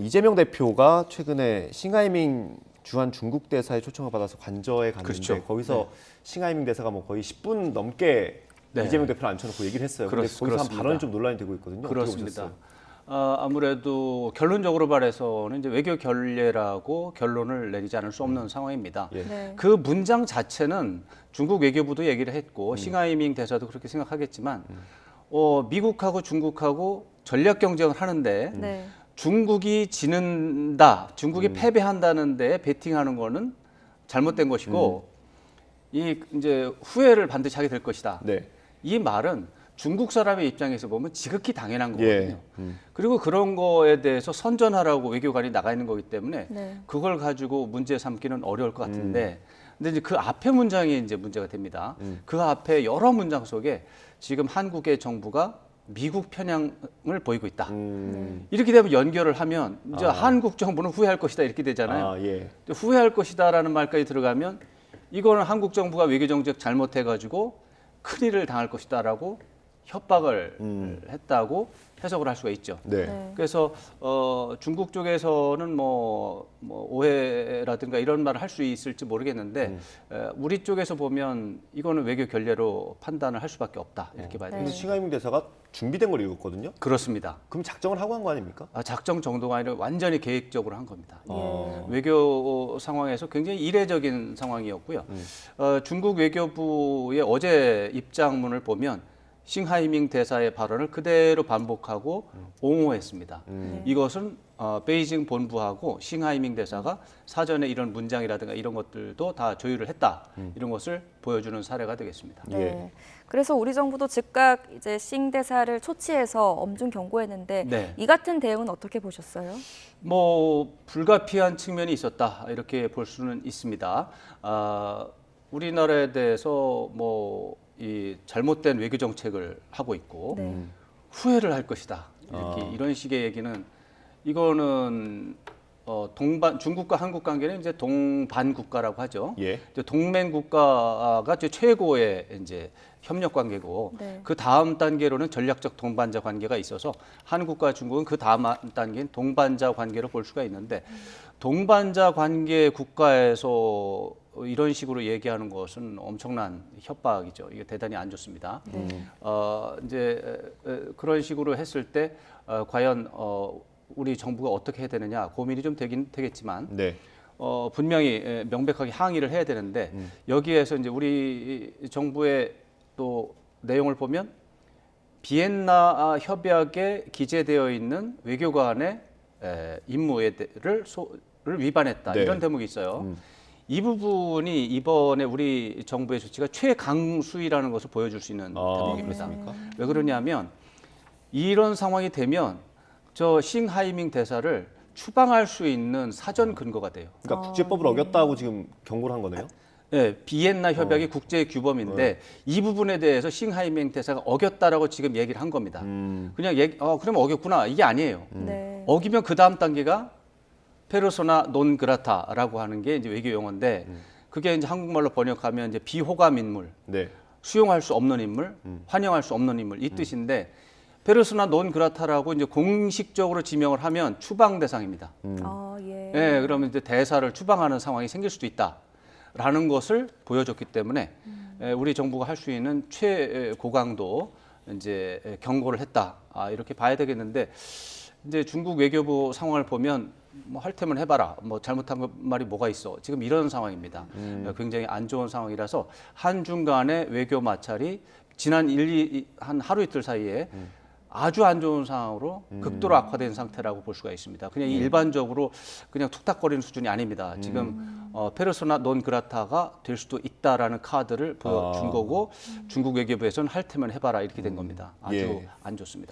이재명 대표가 최근에 싱하이밍 주한 중국 대사의 초청을 받아서 관저에 갔는데 그렇죠. 거기서 네. 싱하이밍 대사가 뭐 거의 10분 넘게 네. 이재명 대표를 앉혀놓고 얘기를 했어요. 근데 거기서 한 그렇습니다. 발언이 좀 논란이 되고 있거든요. 그렇습니다. 아무래도 결론적으로 말해서는 이제 외교 결례라고 결론을 내리지 않을 수 없는 상황입니다. 예. 네. 그 문장 자체는 중국 외교부도 얘기를 했고 싱하이밍 대사도 그렇게 생각하겠지만 미국하고 중국하고 전략 경쟁을 하는데 네. 중국이 지는다, 중국이 패배한다는 데 베팅하는 거는 잘못된 것이고 이 이제 후회를 반드시 하게 될 것이다. 네. 이 말은 중국 사람의 입장에서 보면 지극히 당연한 거거든요. 예. 그리고 그런 거에 대해서 선전하라고 외교관이 나가 있는 거기 때문에 네. 그걸 가지고 문제 삼기는 어려울 것 같은데, 근데 이제 그 앞에 문장이 이제 문제가 됩니다. 그 앞에 여러 문장 속에 지금 한국의 정부가 미국 편향을 보이고 있다. 이렇게 되면 연결을 하면 이제 한국 정부는 후회할 것이다 이렇게 되잖아요. 예. 후회할 것이다라는 말까지 들어가면 이거는 한국 정부가 외교 정책 잘못해가지고 큰일을 당할 것이다라고 협박을 했다고 해석을 할 수가 있죠. 네. 네. 그래서 중국 쪽에서는 뭐 오해라든가 이런 말을 할 수 있을지 모르겠는데 우리 쪽에서 보면 이거는 외교 결례로 판단을 할 수밖에 없다 이렇게 봐야 네. 근데 됩니다. 싱하이밍 대사가 준비된 걸 읽었거든요. 그렇습니다. 그럼 작정을 하고 한 거 아닙니까? 작정 정도가 아니라 완전히 계획적으로 한 겁니다. 예. 외교 상황에서 굉장히 이례적인 상황이었고요. 중국 외교부의 어제 입장문을 보면 싱하이밍 대사의 발언을 그대로 반복하고 옹호했습니다. 이것은 베이징 본부하고 싱하이밍 대사가 사전에 이런 문장이라든가 이런 것들도 다 조율을 했다. 이런 것을 보여주는 사례가 되겠습니다. 네. 예. 그래서 우리 정부도 즉각 이제 싱 대사를 초치해서 엄중 경고했는데 네. 이 같은 대응은 어떻게 보셨어요? 뭐 불가피한 측면이 있었다 이렇게 볼 수는 있습니다. 우리나라에 대해서 뭐 이 잘못된 외교 정책을 하고 있고 네. 후회를 할 것이다 이렇게 이런 식의 얘기는 이거는 중국과 한국 관계는 이제 동반 국가라고 하죠. 예. 이제 동맹 국가가 이제 최고의 이제 협력 관계고 네. 그 다음 단계로는 전략적 동반자 관계가 있어서 한국과 중국은 그 다음 단계인 동반자 관계로 볼 수가 있는데 동반자 관계 국가에서 이런 식으로 얘기하는 것은 엄청난 협박이죠. 이게 대단히 안 좋습니다. 이제 그런 식으로 했을 때 과연 우리 정부가 어떻게 해야 되느냐 고민이 좀 되긴 되겠지만 네. 분명히 명백하게 항의를 해야 되는데 여기에서 이제 우리 정부의 또 내용을 보면 비엔나 협약에 기재되어 있는 외교관의 임무를 위반했다 네. 이런 대목이 있어요. 이 부분이 이번에 우리 정부의 조치가 최강수위라는 것을 보여줄 수 있는 대목입니다. 그렇습니까? 왜 그러냐면 이런 상황이 되면 저 싱하이밍 대사를 추방할 수 있는 사전 근거가 돼요. 그러니까 국제법을 어겼다고 지금 경고를 한 거네요. 네, 비엔나 협약이 국제 규범인데 이 부분에 대해서 싱하이밍 대사가 어겼다라고 지금 얘기를 한 겁니다. 그냥 그러면 어겼구나 이게 아니에요. 네. 어기면 그 다음 단계가 페르소나 논 그라타라고 하는 게 이제 외교 용어인데 그게 이제 한국말로 번역하면 이제 비호감 인물, 네. 수용할 수 없는 인물, 환영할 수 없는 인물 이 뜻인데 페르소나 논 그라타라고 이제 공식적으로 지명을 하면 추방 대상입니다. 예. 네, 그러면 이제 대사를 추방하는 상황이 생길 수도 있다라는 것을 보여줬기 때문에 우리 정부가 할 수 있는 최고강도 이제 경고를 했다 이렇게 봐야 되겠는데 이제 중국 외교부 상황을 보면 뭐 할 테면 해봐라. 뭐 잘못한 말이 뭐가 있어. 지금 이런 상황입니다. 굉장히 안 좋은 상황이라서 한중 간의 외교 마찰이 지난 한 하루 이틀 사이에 아주 안 좋은 상황으로 극도로 악화된 상태라고 볼 수가 있습니다. 그냥 일반적으로 그냥 툭탁거리는 수준이 아닙니다. 지금 페르소나 논 그라타가 될 수도 있다라는 카드를 보여준 거고 중국 외교부에서는 할 테면 해봐라 이렇게 된 겁니다. 아주 예. 안 좋습니다.